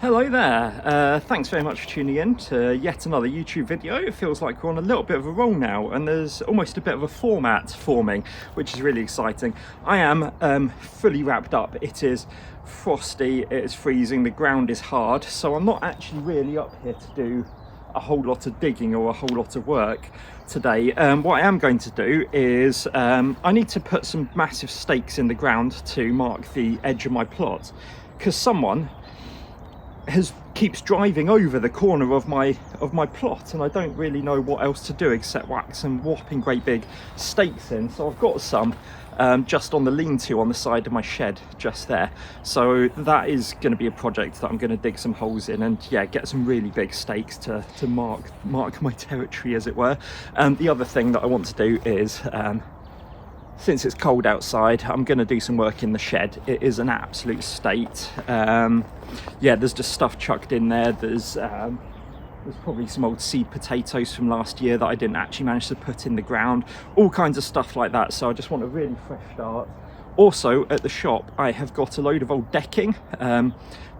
Hello there, thanks very much for tuning in to yet another YouTube video. It feels like we're on a little bit of a roll now and there's almost a bit of a format forming, which is really exciting. I am fully wrapped up. It is frosty, it is freezing, the ground is hard, so I'm not actually really up here to do a whole lot of digging or a whole lot of work today. What I am going to do is I need to put some massive stakes in the ground to mark the edge of my plot, because someone keeps driving over the corner of my plot and I don't really know what else to do except whack some whopping great big stakes in. So I've got some just on the lean-to on the side of my shed just there, so that is going to be a project that I'm going to dig some holes in and yeah, get some really big stakes to mark my territory, as it were. The other thing that I want to do is since it's cold outside, I'm going to do some work in the shed. It is an absolute state. Yeah, there's just stuff chucked in there. There's probably some old seed potatoes from last year that I didn't actually manage to put in the ground. All kinds of stuff like that. So I just want a really fresh start. Also, at the shop, I have got a load of old decking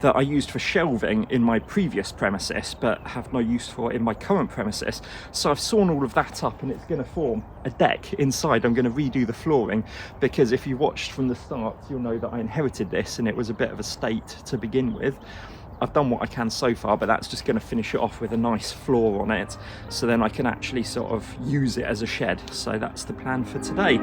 that I used for shelving in my previous premises, but have no use for in my current premises. So I've sawn all of that up and it's going to form a deck inside. I'm going to redo the flooring, because if you watched from the start, you'll know that I inherited this and it was a bit of a state to begin with. I've done what I can so far, but that's just going to finish it off with a nice floor on it, so then I can actually sort of use it as a shed. So that's the plan for today.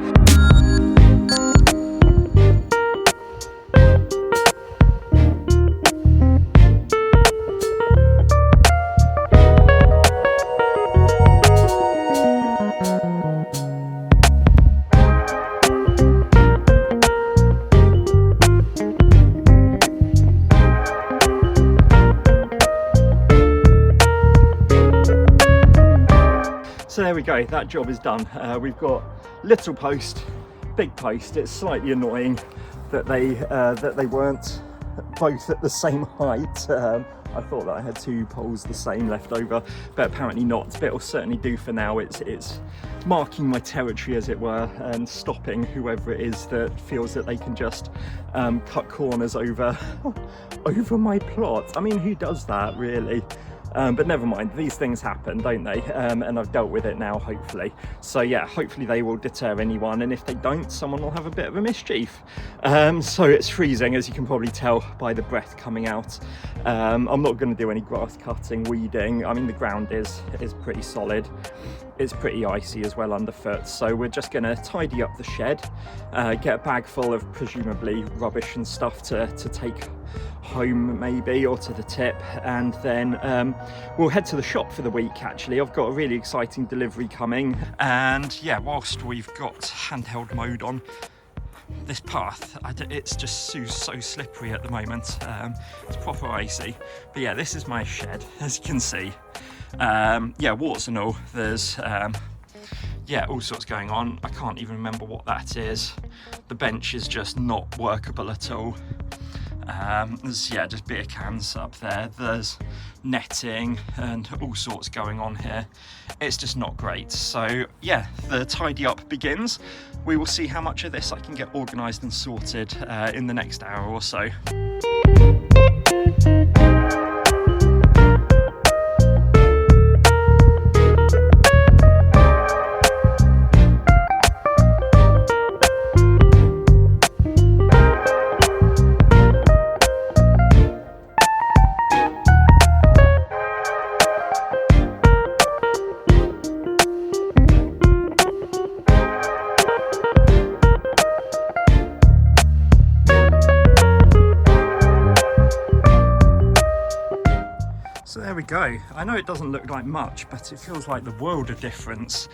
So there we go, that job is done. We've got little post, big post. It's slightly annoying that they weren't both at the same height. I thought that I had two poles the same left over, but apparently not. But it'll certainly do for now. It's marking my territory, as it were, and stopping whoever it is that feels that they can just cut corners over my plot. I mean, who does that really? But never mind, these things happen, don't they? And I've dealt with it now, hopefully. So yeah, hopefully they will deter anyone, and if they don't, someone will have a bit of a mischief. So it's freezing, as you can probably tell by the breath coming out. I'm not going to do any grass cutting, weeding. I mean, the ground is pretty solid. It's pretty icy as well underfoot, so we're just going to tidy up the shed, get a bag full of presumably rubbish and stuff to take home maybe, or to the tip, and then we'll head to the shop for the week. Actually, I've got a really exciting delivery coming, and yeah, whilst we've got handheld mode on this path, it's just so slippery at the moment. It's proper icy, but yeah, this is my shed, as you can see. Yeah, warts and all. There's yeah, all sorts going on. I can't even remember what that is. The bench is just not workable at all. There's yeah, just beer cans up there. There's netting and all sorts going on here. It's just not great. So yeah, the tidy up begins. We will see how much of this I can get organised and sorted in the next hour or so. So there we go. I know it doesn't look like much, but it feels like the world of difference.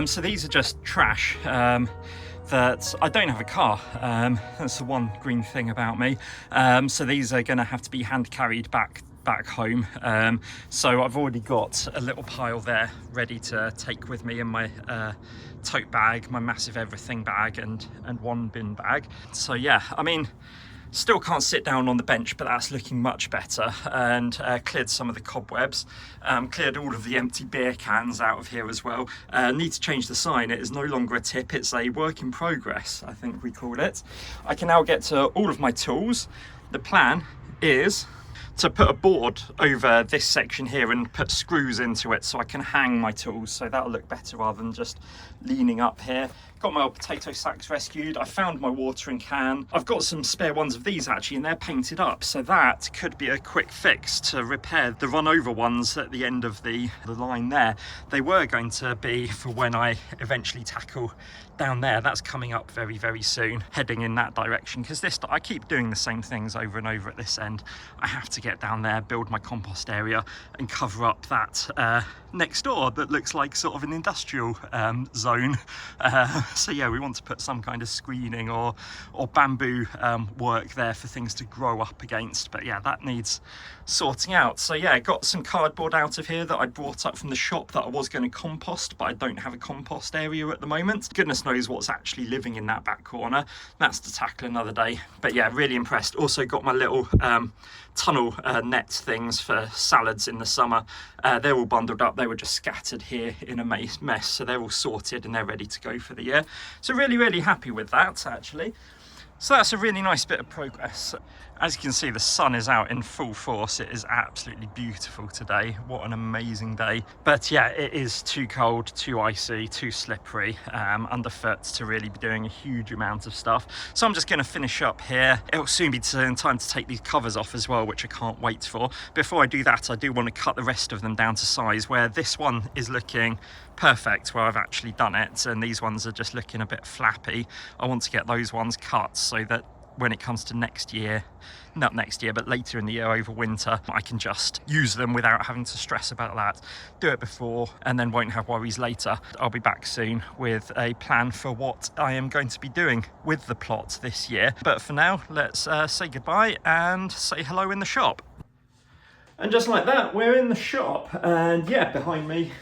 So these are just trash that I don't have a car. That's the one green thing about me. So these are going to have to be hand carried back home. So I've already got a little pile there ready to take with me in my tote bag, my massive everything bag, and one bin bag. So yeah, I mean, still can't sit down on the bench, but that's looking much better, and cleared some of the cobwebs, cleared all of the empty beer cans out of here as well. Need to change the sign. It is no longer a tip, it's a work in progress, I think we call it. I can now get to all of my tools. The plan is to put a board over this section here and put screws into it so I can hang my tools, so that'll look better rather than just leaning up here. Got my old potato sacks rescued. I found my watering can. I've got some spare ones of these actually, and they're painted up, so that could be a quick fix to repair the run over ones at the end of the line there. They were going to be for when I eventually tackle down there. That's coming up very, very soon, heading in that direction, because I keep doing the same things over and over at this end. I have to get down there, build my compost area and cover up that next door that looks like sort of an industrial zone. So yeah, we want to put some kind of screening or bamboo work there for things to grow up against, but yeah, that needs sorting out. So yeah, got some cardboard out of here that I brought up from the shop that I was going to compost, but I don't have a compost area at the moment. Goodness knows what's actually living in that back corner. That's to tackle another day. But yeah, really impressed. Also got my little tunnel net things for salads in the summer. They're all bundled up. They were just scattered here in a mess, so they're all sorted and they're ready to go for the year. So really, really happy with that actually. So that's a really nice bit of progress. As you can see, the sun is out in full force. It is absolutely beautiful today. What an amazing day. But yeah, it is too cold, too icy, too slippery underfoot to really be doing a huge amount of stuff. So I'm just going to finish up here. It'll soon be time to take these covers off as well, which I can't wait for. Before I do that, I do want to cut the rest of them down to size, where this one is looking perfect where I've actually done it, and these ones are just looking a bit flappy. I want to get those ones cut so that when it comes to next year, not next year, but later in the year over winter, I can just use them without having to stress about that. Do it before and then won't have worries later. I'll be back soon with a plan for what I am going to be doing with the plot this year. But for now, let's say goodbye and say hello in the shop. And just like that, we're in the shop, and yeah, behind me,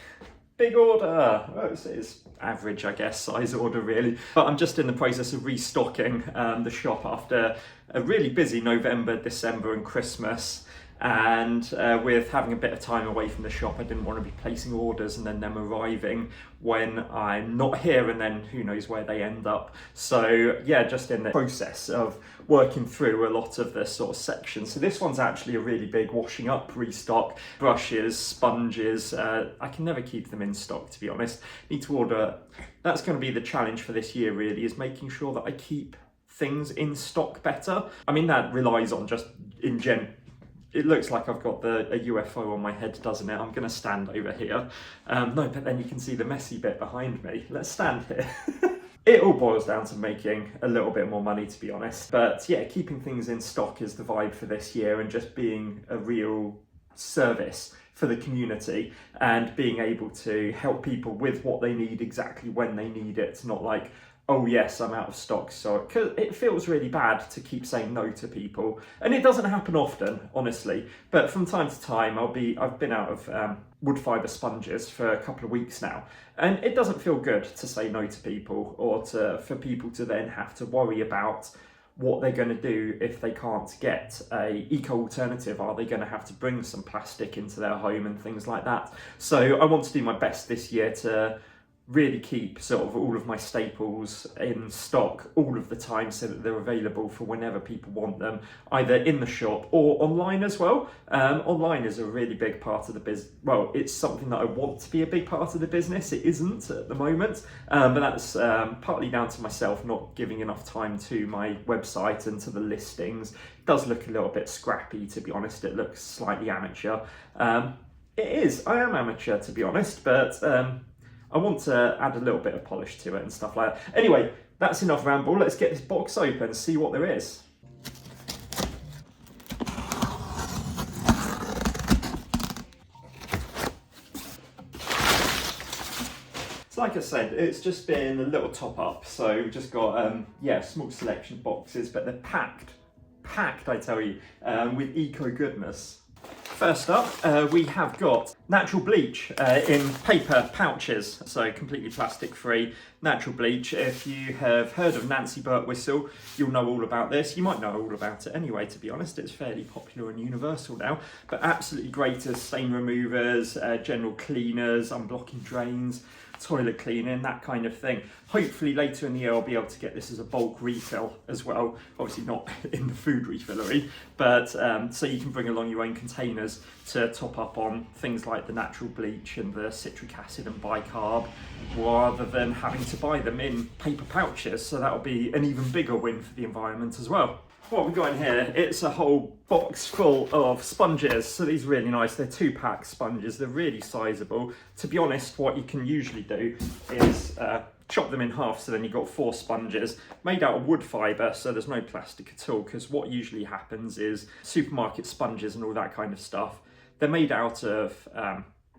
big order. Oh, it's average, I guess, size order really. But I'm just in the process of restocking the shop after a really busy November, December and Christmas. And with having a bit of time away from the shop, I didn't want to be placing orders and then them arriving when I'm not here, and then who knows where they end up. So yeah, just in the process of working through a lot of the sort of sections. So this one's actually a really big washing up restock. Brushes, sponges, I can never keep them in stock, to be honest. Need to order. That's going to be the challenge for this year really, is making sure that I keep things in stock better. I mean, that relies on just in general. It looks like I've got a UFO on my head, doesn't it? I'm going to stand over here. No, but then you can see the messy bit behind me. Let's stand here. It all boils down to making a little bit more money, to be honest. But yeah, keeping things in stock is the vibe for this year, and just being a real service for the community and being able to help people with what they need exactly when they need it. Not like, oh yes, I'm out of stock, so cause it feels really bad to keep saying no to people, and it doesn't happen often, honestly. But from time to time, I've been out of wood fibre sponges for a couple of weeks now, and it doesn't feel good to say no to people, or for people to then have to worry about what they're going to do if they can't get a eco alternative. Are they going to have to bring some plastic into their home and things like that? So I want to do my best this year to really keep sort of all of my staples in stock all of the time, so that they're available for whenever people want them, either in the shop or online as well. Online is a really big part of the business. Well, it's something that I want to be a big part of the business. It isn't at the moment, but that's partly down to myself not giving enough time to my website and to the listings. It does look a little bit scrappy, to be honest. It looks slightly amateur. It is. I am amateur, to be honest, but I want to add a little bit of polish to it and stuff like that. Anyway, that's enough ramble. Let's get this box open and see what there is. So like I said, it's just been a little top up. So we've just got, yeah, small selection boxes, but they're packed, I tell you, with eco goodness. First up, we have got natural bleach in paper pouches, so completely plastic free, natural bleach. If you have heard of Nancy Birtwistle, you'll know all about this. You might know all about it anyway, to be honest. It's fairly popular and universal now, but absolutely great as stain removers, general cleaners, unblocking drains, toilet cleaning, that kind of thing. Hopefully later in the year I'll be able to get this as a bulk refill as well. Obviously not in the food refillery, but so you can bring along your own containers to top up on things like the natural bleach and the citric acid and bicarb, rather than having to buy them in paper pouches. So that'll be an even bigger win for the environment as well. What we've got in here, it's a whole box full of sponges. So these are really nice. They're 2-pack sponges. They're really sizable. To be honest, what you can usually do is chop them in half, so then you've got 4 sponges made out of wood fibre, so there's no plastic at all, because what usually happens is supermarket sponges and all that kind of stuff, they're made out of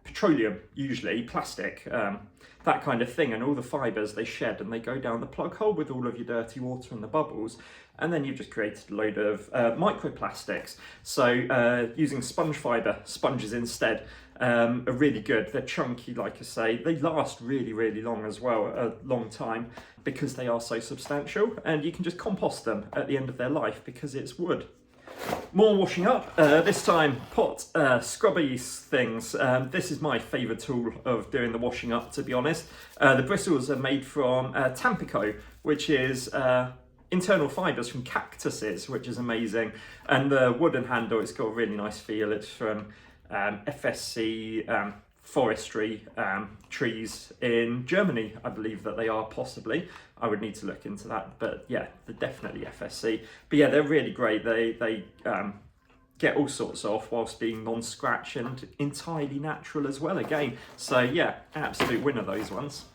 petroleum, usually plastic, that kind of thing, and all the fibres they shed and they go down the plug hole with all of your dirty water and the bubbles, and then you've just created a load of microplastics. So using sponge fibre sponges instead are really good. They're chunky, like I say. They last really, really long as well, a long time, because they are so substantial, and you can just compost them at the end of their life because it's wood. More washing up, this time pot scrubby things. This is my favourite tool of doing the washing up, to be honest. The bristles are made from Tampico, which is internal fibres from cactuses, which is amazing. And the wooden handle, it's got a really nice feel. It's from FSC forestry trees in Germany, I believe that they are, possibly. I would need to look into that, but yeah, they're definitely FSC. But yeah, they're really great. They get all sorts off whilst being non-scratch and entirely natural as well again. So yeah, absolute winner, those ones.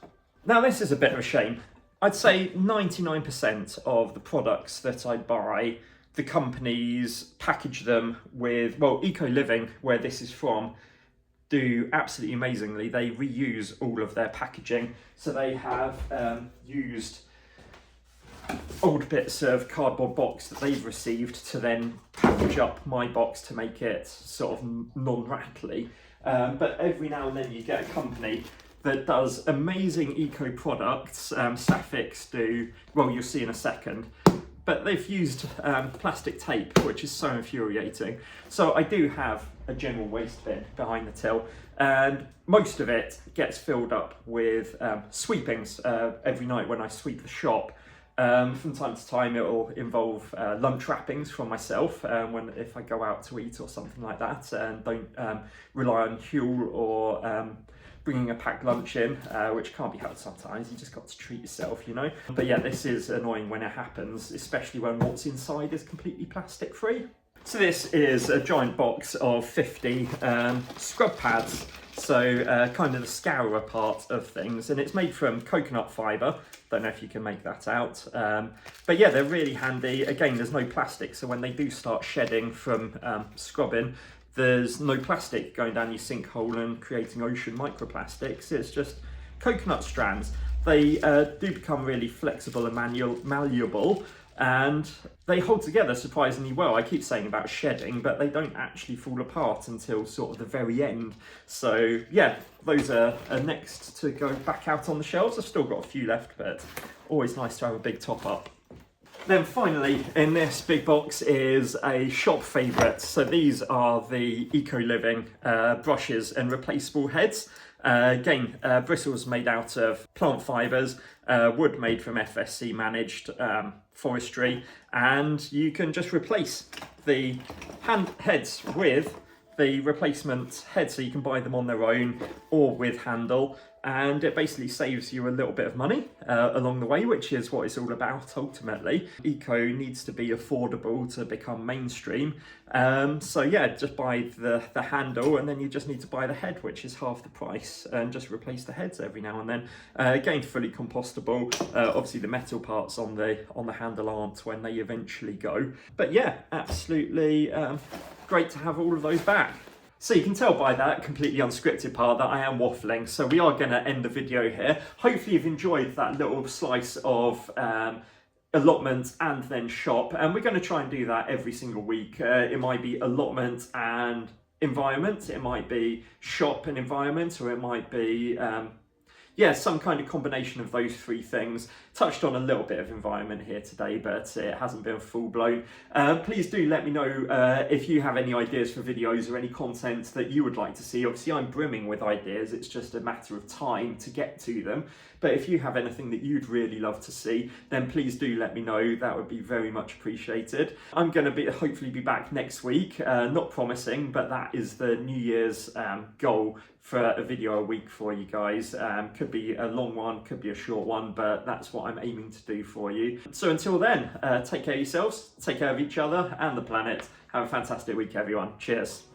Now this is a bit of a shame. I'd say 99% of the products that I buy, the companies package them with, well, Eco Living, where this is from, do absolutely amazingly. They reuse all of their packaging. So they have used old bits of cardboard box that they've received to then package up my box to make it sort of non-rattly. But every now and then you get a company that does amazing eco products. Safix do, well, you'll see in a second, but they've used plastic tape, which is so infuriating. So I do have a general waste bin behind the till, and most of it gets filled up with sweepings every night when I sweep the shop. From time to time it will involve lunch wrappings from myself if I go out to eat or something like that, and don't rely on Huel or bringing a packed lunch in, which can't be helped sometimes. You just got to treat yourself, you know. But yeah, this is annoying when it happens, especially when what's inside is completely plastic free. So this is a giant box of 50 scrub pads, so kind of the scourer part of things, and it's made from coconut fibre. Don't know if you can make that out, but yeah, they're really handy. Again, there's no plastic, so when they do start shedding from scrubbing, there's no plastic going down your sinkhole and creating ocean microplastics. It's just coconut strands. They do become really flexible and malleable, and they hold together surprisingly well. I keep saying about shedding, but they don't actually fall apart until sort of the very end. So yeah, those are next to go back out on the shelves. I've still got a few left, but always nice to have a big top up. Then finally, in this big box is a shop favourite. So these are the Eco Living brushes and replaceable heads. Again, bristles made out of plant fibres, wood made from FSC managed forestry, and you can just replace the heads with the replacement head, so you can buy them on their own or with handle, and it basically saves you a little bit of money along the way, which is what it's all about ultimately. Eco needs to be affordable to become mainstream, so yeah, just buy the handle, and then you just need to buy the head, which is half the price, and just replace the heads every now and then. Again, fully compostable. Obviously the metal parts on the handle aren't when they eventually go, but yeah, absolutely great to have all of those back. So you can tell by that completely unscripted part that I am waffling, so we are going to end the video here. Hopefully you've enjoyed that little slice of allotment and then shop, and we're going to try and do that every single week. It might be allotment and environment, it might be shop and environment, or it might be yeah, some kind of combination of those three things. Touched on a little bit of environment here today, but it hasn't been full blown. Please do let me know if you have any ideas for videos or any content that you would like to see. Obviously I'm brimming with ideas, it's just a matter of time to get to them. But if you have anything that you'd really love to see, then please do let me know. That would be very much appreciated. I'm going to hopefully be back next week. Not promising, but that is the New Year's goal, for a video a week for you guys. Could be a long one, could be a short one, but that's what I'm aiming to do for you. So until then, take care of yourselves, take care of each other and the planet. Have a fantastic week, everyone. Cheers.